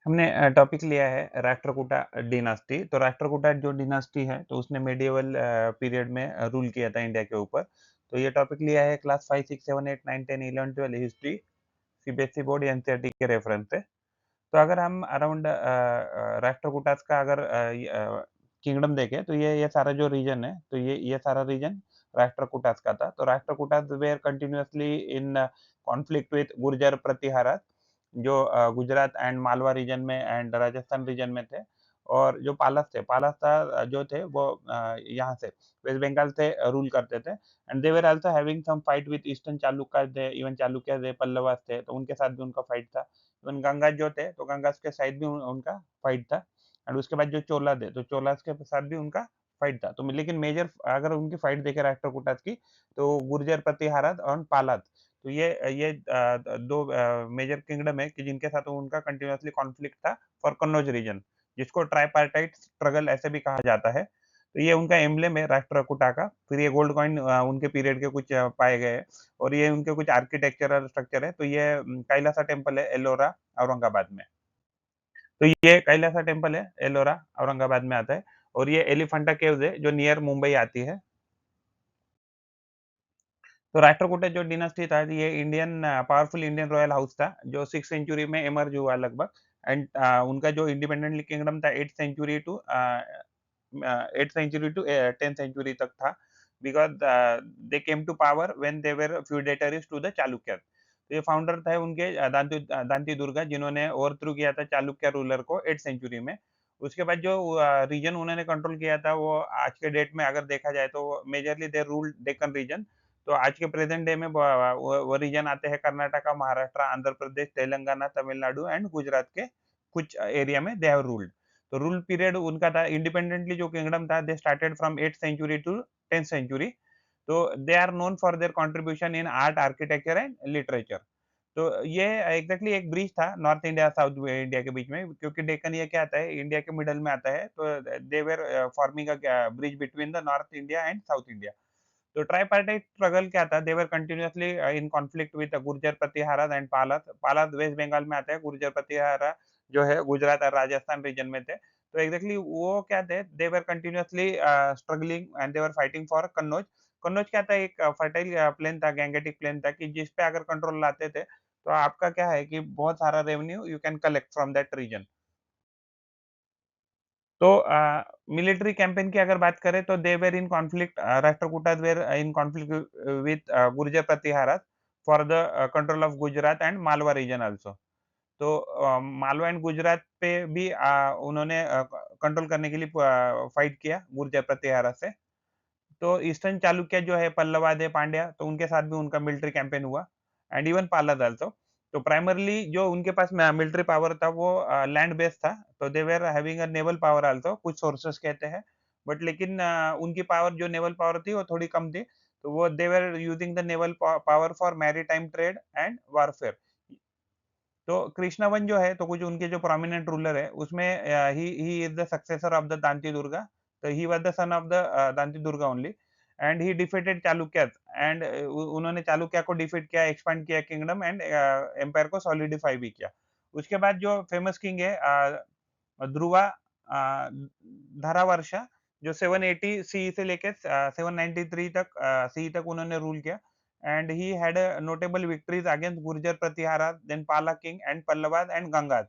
हमने टॉपिक लिया है राष्ट्रकूटा डिनास्टी। तो राष्ट्रकूटा जो डिनास्टी है तो उसने मेडिएवल पीरियड में रूल किया था इंडिया के ऊपर। तो ये टॉपिक लिया है class 5, 6, 7, 8, 9, 10, 11, 12 history CBSE board NCERT के रेफरेंस से। तो अगर हम अराउंड राष्ट्रकूटास का अगर किंगडम देखें तो ये सारा जो रीजन है तो ये सारा रीजन राष्ट्रकूटास का था। तो Rashtrakutas were continuously in conflict with Gurjara Pratihara जो गुजरात एंड मालवा रीजन में एंड राजस्थान रीजन में थे। और जो पालस थे पालस था जो थे वो यहाँ से वेस्ट बंगाल से रूल करते थे। And they were also having some fight with eastern Chalukya थे, इवन चालुक्य थे, पल्लवास थे, तो उनके साथ भी उनका फाइट था। इवन गंगा जो थे तो गंगा के साइड भी उनका फाइट था। एंड उसके बाद जो चोला थे तो चोलास के साथ भी उनका फाइट था। तो लेकिन मेजर अगर उनकी फाइट देखे राष्ट्रकूटास की तो गुर्जर प्रतिहारत और पालात। तो ये दो मेजर किंगडम है कि जिनके साथ उनका कंटिन्यूअसली कॉन्फ्लिक्ट था फॉर कन्नौज रीजन, जिसको ट्राइपार्टाइट स्ट्रगल ऐसे भी कहा जाता है। तो ये उनका एम्ब्लेम है राष्ट्रकूटा का। फिर ये गोल्ड कॉइन उनके पीरियड के कुछ पाए गए हैं। और ये उनके कुछ आर्किटेक्चरल स्ट्रक्चर है। तो ये कैलासा टेम्पल है एलोरा औरंगाबाद में। तो ये कैलासा टेम्पल है एलोरा औरंगाबाद में आता है। और ये एलिफेंटा केव्स है जो नियर मुंबई आती है। तो राष्ट्रकूट जो डिनास्टी था ये Indian powerful Indian royal house था जो 6th सेंचुरी में इमर्ज हुआ लगभग। एंड उनका जो इंडिपेंडेंटली किंगडम था 8th century to 10th century तक था। Because they came to power when they were feudatories to the Chalukya. तो ये फाउंडर थे उनके दांती दुर्गा जिन्होंने ओवरथ्रू किया था चालुक्य रूलर को 8th सेंचुरी में। उसके बाद जो रीजन उन्होंने कंट्रोल किया था वो आज के डेट में अगर देखा जाए तो मेजरली दे रूल डेक्कन रीजन। तो आज के प्रेजेंट डे में वो रीजन आते हैं कर्नाटका, महाराष्ट्र, आंध्र प्रदेश, तेलंगाना, तमिलनाडु एंड गुजरात के कुछ एरिया में दे हैव रूल्ड। तो रूल पीरियड उनका था इंडिपेंडेंटली जो किंगडम था they started from 8th century to 10th century. तो they are known for their contribution in art, architecture and literature. तो ये एग्जैक्टली एक ब्रिज था नॉर्थ इंडिया साउथ इंडिया के बीच में, क्योंकि डेक्कन ये क्या आता है इंडिया के मिडल में आता है। तो they were forming a bridge between the north India and south India. तो ट्राइपार्टाइट स्ट्रगल क्या था, they were continuously in conflict with Gurjara Pratihara and पालत। पालत वेस्ट बंगाल में आता है, गुर्जर प्रतिहारा जो है गुजरात और राजस्थान रीजन में थे। तो एग्जैक्टली वो क्या थे, they were continuously struggling and they were fighting for Kannauj. Kannauj क्या था, एक फर्टाइल प्लेन था, गैंगेटिक प्लेन था कि जिस पे अगर कंट्रोल लाते थे तो आपका क्या है कि बहुत सारा revenue you can collect from that region. तो मिलिट्री कैंपेन की अगर बात करें तो they were in conflict, Rashtrakutas were in conflict with Gurjara Pratihara for the control of Gujarat and Malwa region also. तो मालवा एंड गुजरात पे भी उन्होंने कंट्रोल करने के लिए फाइट किया गुर्जर प्रतिहारा से। तो ईस्टर्न चालुक्य जो है पल्लवादे पांड्या तो उनके साथ भी उनका मिलिट्री कैंपेन हुआ। एंड इवन पालाद आल्सो। तो प्राइमरली जो उनके पास मिलिट्री पावर था वो लैंड बेस्ड था। तो they were having a naval power also, कुछ सोर्सेस कहते हैं। बट लेकिन उनकी पावर जो नेवल पावर थी वो थोड़ी कम थी। तो वो they were using the naval power for maritime trade and warfare. तो कृष्णवन जो है तो कुछ उनके जो प्रोमिनेंट रूलर है उसमें he is the successor of the Danti Durga. तो he was the son of the Danti Durga only. And he defeated Chalukya and उन्होंने चालुक्य को डिफीट किया, एक्सपांड किया किंगडम एंड एम्पायर को सॉलिडिफाई भी किया। उसके बाद जो फेमस किंग है ध्रुवा धारावर्षा, जो 780 सी से लेके 793 तक सी तक उन्होंने रूल किया। And he had notable victories against Gurjara Pratihara, then Pala king and Pallavas and Gangas.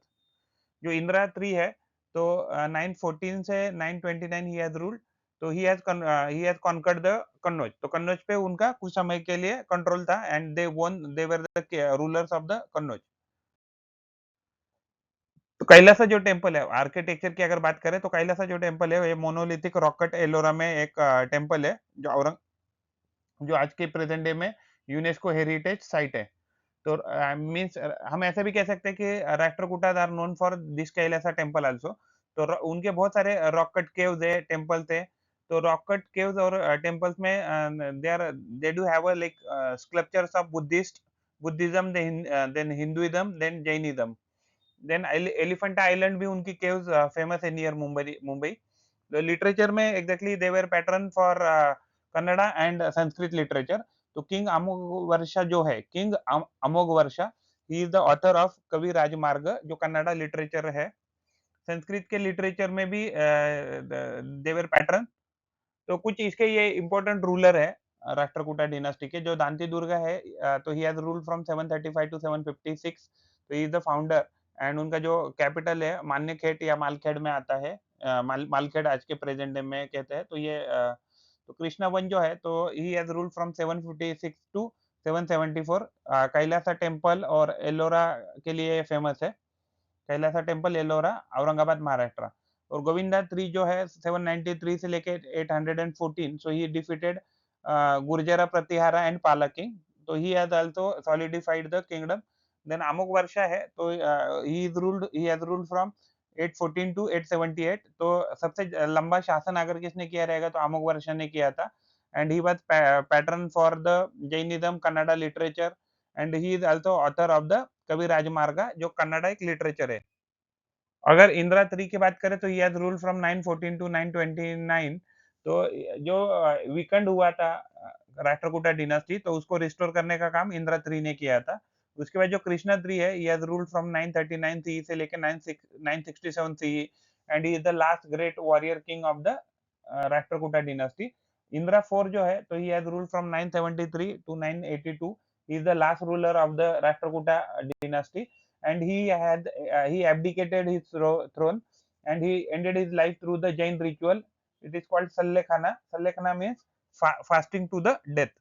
जो इंदिरा ट्री है तो 914 से 929 ही हैज रूल्ड। तो he has conquered the Kannauj. तो कन्नौज पे उनका कुछ समय के लिए कंट्रोल था and they were the rulers of the Kannauj. तो कैलासा जो टेम्पल है आर्किटेक्चर की अगर बात करें तो कैलासा जो टेम्पल है ये मोनोलिथिक रॉकेट एलोरा में एक टेम्पल है जो जो आज के प्रेजेंट डे में यूनेस्को हेरिटेज साइट है। तो मीन्स हम ऐसे भी कह सकते हैं कि Rashtrakuta are known for this Kailasa temple also. तो उनके बहुत सारे रॉक कट केव्स है, टेम्पल्स है। तो रॉक कट केव्स और टेम्पल्स में they do have like sculptures of Buddhism, then Hinduism, then Jainism. Then Elephanta island भी उनकी केव्स फेमस है नियर मुंबई मुंबई। लिटरेचर में exactly they were pattern for Kannada and Sanskrit literature. तो किंग अमोघ वर्षा जो है, king Amogha Varsha, he is the author of Kavirajamarga, जो Kannada literature है। संस्कृत के लिटरेचर में भी देवर पैटर्न। तो कुछ इसके ये इंपॉर्टेंट रूलर है राष्ट्रकूटा डिनास्टी के, जो दांती दुर्गा है, तो he has ruled from 735 to 756। तो he is the founder. And उनका जो कैपिटल है मान्यखेड़ या मालखेड़ में आता है। मालखेड़ आज के प्रेजेंट डे में कहते हैं। तो ये तो कृष्णा वन जो है, तो he has ruled from 756 to 774। Kailasa temple और एलोरा के लिए फेमस है। कैलासा टेम्पल एलोरा, औरंगाबाद, महाराष्ट्र। और गोविंदा थ्री जो है 793 से लेके 814, so he defeated Gurjara Pratihara and Pala king. तो he has also solidified the kingdom. Then Amoghavarsha है, तो he has ruled from 814 to 878। तो सबसे लंबा शासन अगर किसने किया रहेगा तो अमोक वर्षा ने किया था। And he was pattern for the Jainism, Kannada literature. And he is also author of the कवि राजमार्ग, जो कन्नड़ा एक लिटरेचर है। अगर इंदिरा थ्री की बात करें, तो he has rule from 914 to 929। तो जो वीकेंड हुआ था राष्ट्रकूटा डिनास्टी, तो उसको रिस्टोर करने का काम इंदिरा थ्री ने किया था। उसके बाद जो कृष्णा थ्री है, he has rule from 939 CE से लेकर 967 CE. And he is the last great warrior king of the Rashtrakuta dynasty. Indra four जो है, तो he has rule from 973 to 982। He is the last ruler of the Rashtrakuta dynasty, and he abdicated his throne, and he ended his life through the Jain ritual. It is called Sallekhana. Sallekhana means fasting to the death.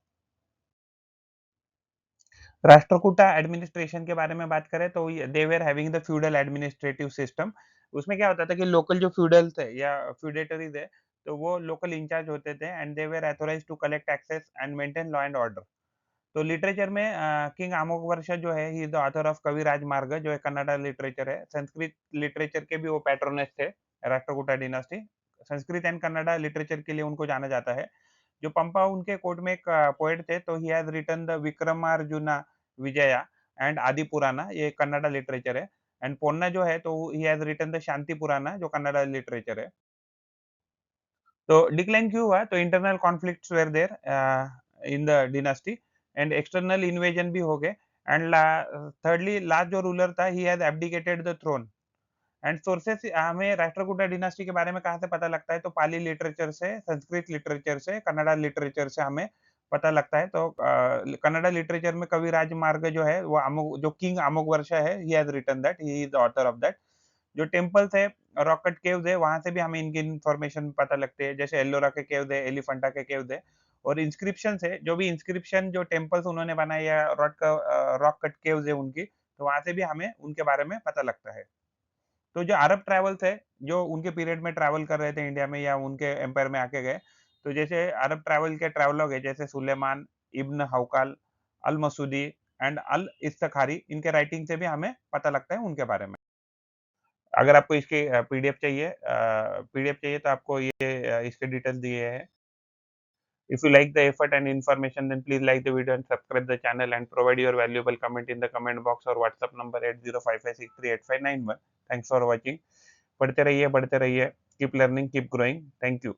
Rashtrakuta administration के बारे में बात करें, तो they were having the feudal administrative system. उसमें क्या होता था कि लोकल जो फ्यूडल थे या फ्यूडेटरीज है, तो वो लोकल इंचार्ज होते थे, and they were authorize to collect taxes and maintain law and order. तो लिटरेचर में किंग अमोघवर्ष जो है, he is the author of Kavirajamarga, जो है कन्नड़ा लिटरेचर है। संस्कृत लिटरेचर के भी वो पैट्रोनेट थे, Rashtrakuta dynasty. Sanskrit and Kannada literature के लिए उनको जाना जाता है। जो पंपा उनके कोर्ट में एक पोएट थे, तो he has written the Vikramarjuna Vijaya and Adi Purana, ये कन्नड़ा लिटरेचर है। एंड पोन्ना जो है, तो he has written the Shanti Purana, जो कन्नड़ा लिटरेचर है। तो डिक्लाइन क्यों हुआ? तो internal conflicts were there in the dynasty, and external invasion भी हो गए। एंड थर्डली लास्ट जो रूलर था, he has abdicated the throne. And sources हमें राष्ट्रकूटा डिनास्टी के बारे में कहाँ से पता लगता है? तो पाली लिटरेचर से, संस्कृत लिटरेचर से, कन्नड़ा लिटरेचर से हमें पता लगता है। तो कन्नड़ा लिटरेचर में कवि राजमार्ग जो है, वो अमोघ, जो किंग अमोघवर्षा है, he has written that, he is the author of that. जो टेम्पल्स है, रॉक कट केव्स है, वहां से भी हमें इनकी इन्फॉर्मेशन पता लगते हैं। जैसे एलोरा के केव्स है, एलिफेंटा के केव्स है। और इंस्क्रिप्शन है, जो भी इंस्क्रिप्शन जो टेम्पल्स उन्होंने बनाए या रॉक कट केव्स है उनकी, तो वहां से भी हमें उनके बारे में पता लगता है। तो जो अरब ट्रैवल्स है, जो उनके पीरियड में ट्रैवल कर रहे थे इंडिया में या उनके एम्पायर में आके गए, तो जैसे अरब ट्रैवल के ट्रैवलर है, जैसे सुलेमान, इब्न हौकाल, अल मसूदी एंड अल इस्तखारी, इनके राइटिंग से भी हमें पता लगता है उनके बारे में। अगर आपको इसके पीडीएफ चाहिए, तो आपको ये इसके डिटेल्स दिए हैं। If you like the effort and information, then please like the video and subscribe the channel and provide your valuable comment in the comment box or WhatsApp number 8055638591। Thanks for watching. पढ़ते रहिए, बढ़ते रहिए। Keep learning, keep growing. Thank you.